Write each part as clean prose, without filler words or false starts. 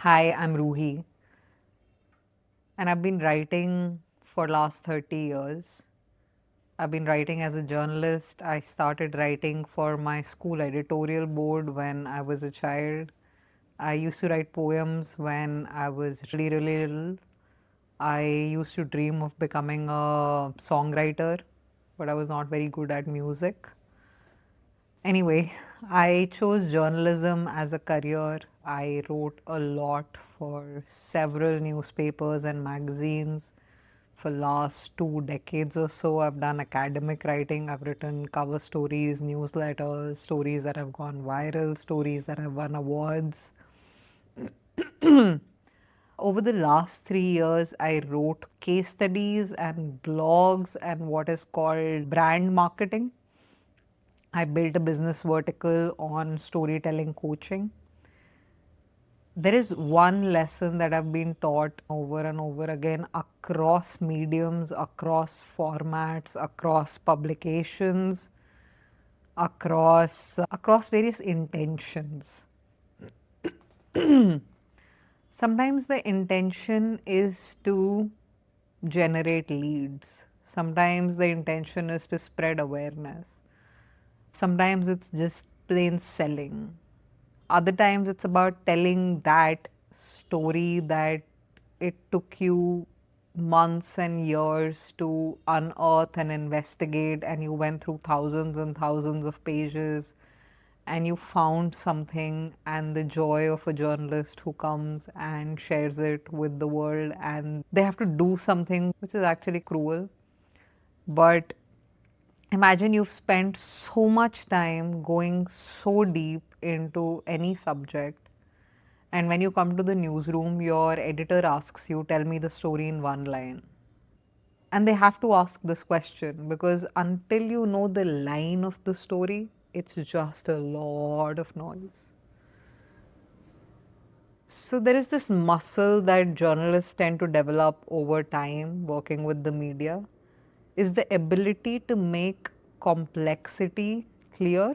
Hi, I'm Ruhi, and I've been writing for last 30 years. I've been writing as a journalist. I started writing for my school editorial board when I was a child. I used to write poems when I was really little. I used to dream of becoming a songwriter, but I was not very good at music. Anyway, I chose journalism as a career. I wrote a lot for several newspapers and magazines. For last 2 decades or so, I've done academic writing. I've written cover stories, newsletters, stories that have gone viral, stories that have won awards. Over the last 3 years, I wrote case studies and blogs and what is called brand marketing. I built a business vertical on storytelling coaching. There is one lesson that I've been taught over and over again across mediums, across formats, across publications, across various intentions. Sometimes the intention is to generate leads. Sometimes the intention is to spread awareness. Sometimes it's just plain selling. Other times it's about telling that story that it took you months and years to unearth and investigate, and you went through thousands and thousands of pages and you found something, and the joy of a journalist who comes and shares it with the world, and they have to do something which is actually cruel. But imagine you've spent so much time going so deep into any subject, and when you come to the newsroom, your editor asks you, tell me the story in one line. And they have to ask this question because until you know the line of the story, it's just a lot of noise. So, there is this muscle that journalists tend to develop over time working with the media, is the ability to make complexity clear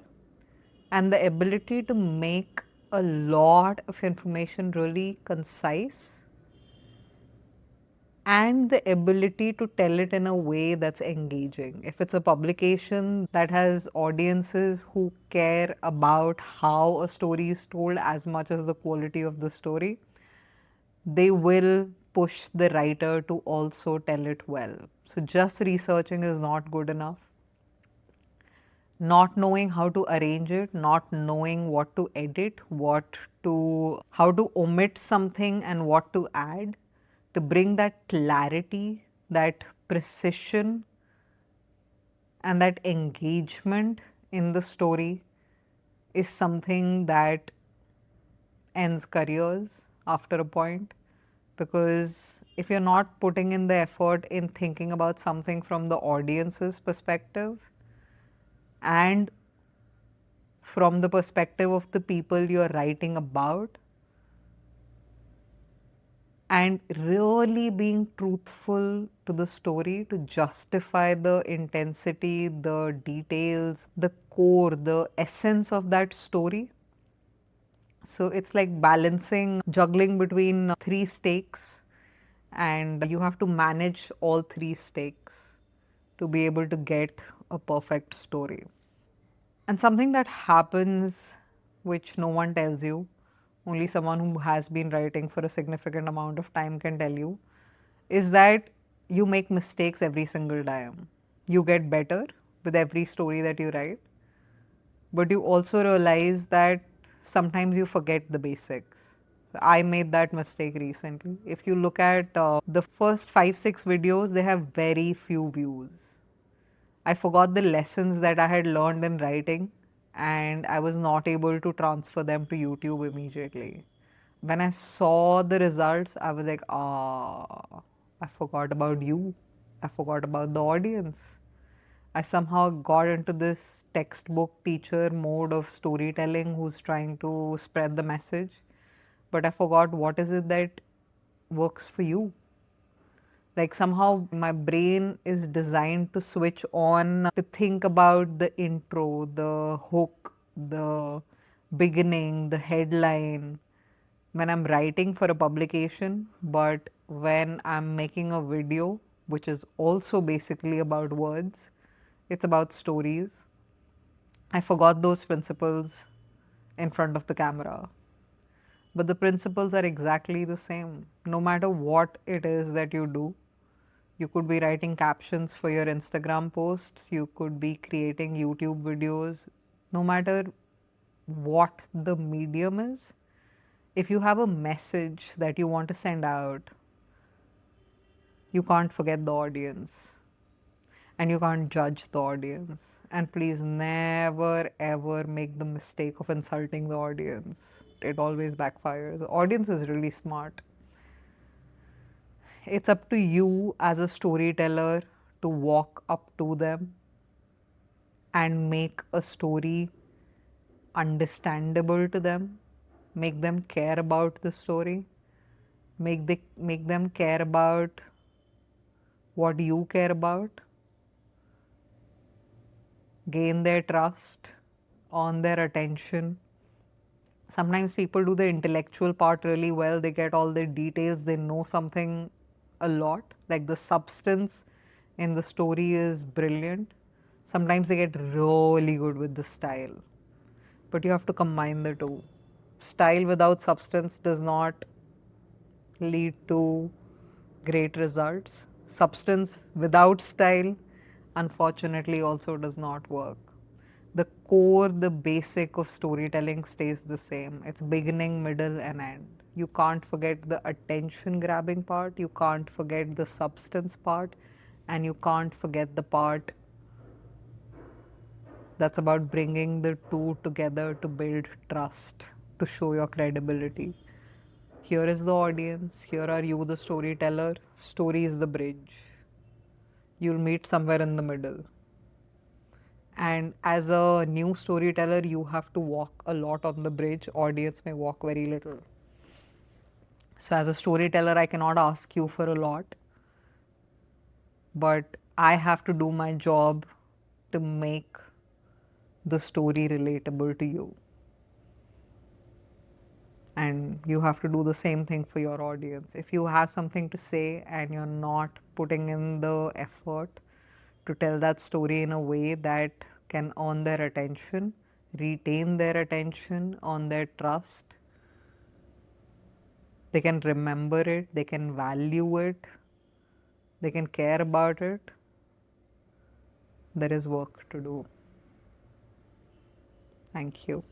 and the ability to make a lot of information really concise and the ability to tell it in a way that's engaging. If it's a publication that has audiences who care about how a story is told as much as the quality of the story, they will push the writer to also tell it well. So just researching is not good enough. Not knowing how to arrange it, not knowing what to edit, how to omit something and what to add to bring that clarity, that precision, and that engagement in the story is something that ends careers after a point. Because if you're not putting in the effort in thinking about something from the audience's perspective and from the perspective of the people you're writing about, and really being truthful to the story to justify the intensity, the details, the core, the essence of that story. So it's like balancing, juggling between three stakes, and you have to manage all three stakes to be able to get a perfect story. And something that happens which no one tells you, only someone who has been writing for a significant amount of time can tell you, is that you make mistakes every single time. You get better with every story that you write, but you also realize that sometimes you forget the basics. I made that mistake recently. If you look at the first 5, 6 videos, they have very few views. I forgot the lessons that I had learned in writing, and I was not able to transfer them to YouTube immediately. When I saw the results, I was like, I forgot about you. I forgot about the audience. I somehow got into this textbook teacher mode of storytelling who's trying to spread the message, but I forgot what is it that works for you. Like somehow my brain is designed to switch on to think about the intro, the hook, the beginning, the headline, when I'm writing for a publication, but when I'm making a video, which is also basically about words, it's about stories. I forgot those principles in front of the camera. But the principles are exactly the same. No matter what it is that you do, you could be writing captions for your Instagram posts, you could be creating YouTube videos, no matter what the medium is. If you have a message that you want to send out, you can't forget the audience and you can't judge the audience. And please never ever make the mistake of insulting the audience. It always backfires. The audience is really smart. It's up to you as a storyteller to walk up to them and make a story understandable to them, make them care about the story, make them care about what you care about, gain their trust, earn their attention. Sometimes people do the intellectual part really well, they get all the details, they know something a lot, like the substance in the story is brilliant. Sometimes they get really good with the style, but you have to combine the two. Style without substance does not lead to great results. Substance without style, unfortunately, also does not work. The core, the basic of storytelling stays the same. It's beginning, middle, and end. You can't forget the attention grabbing part, you can't forget the substance part, and you can't forget the part that's about bringing the two together to build trust, to show your credibility. Here is the audience, here are you, the storyteller. Story is the bridge. You'll meet somewhere in the middle. And as a new storyteller, you have to walk a lot on the bridge. Audience may walk very little. So, as a storyteller, I cannot ask you for a lot, but I have to do my job to make the story relatable to you. And you have to do the same thing for your audience. If you have something to say and you're not putting in the effort to tell that story in a way that can earn their attention, retain their attention, earn their trust, they can remember it, they can value it, they can care about it, there is work to do. Thank you.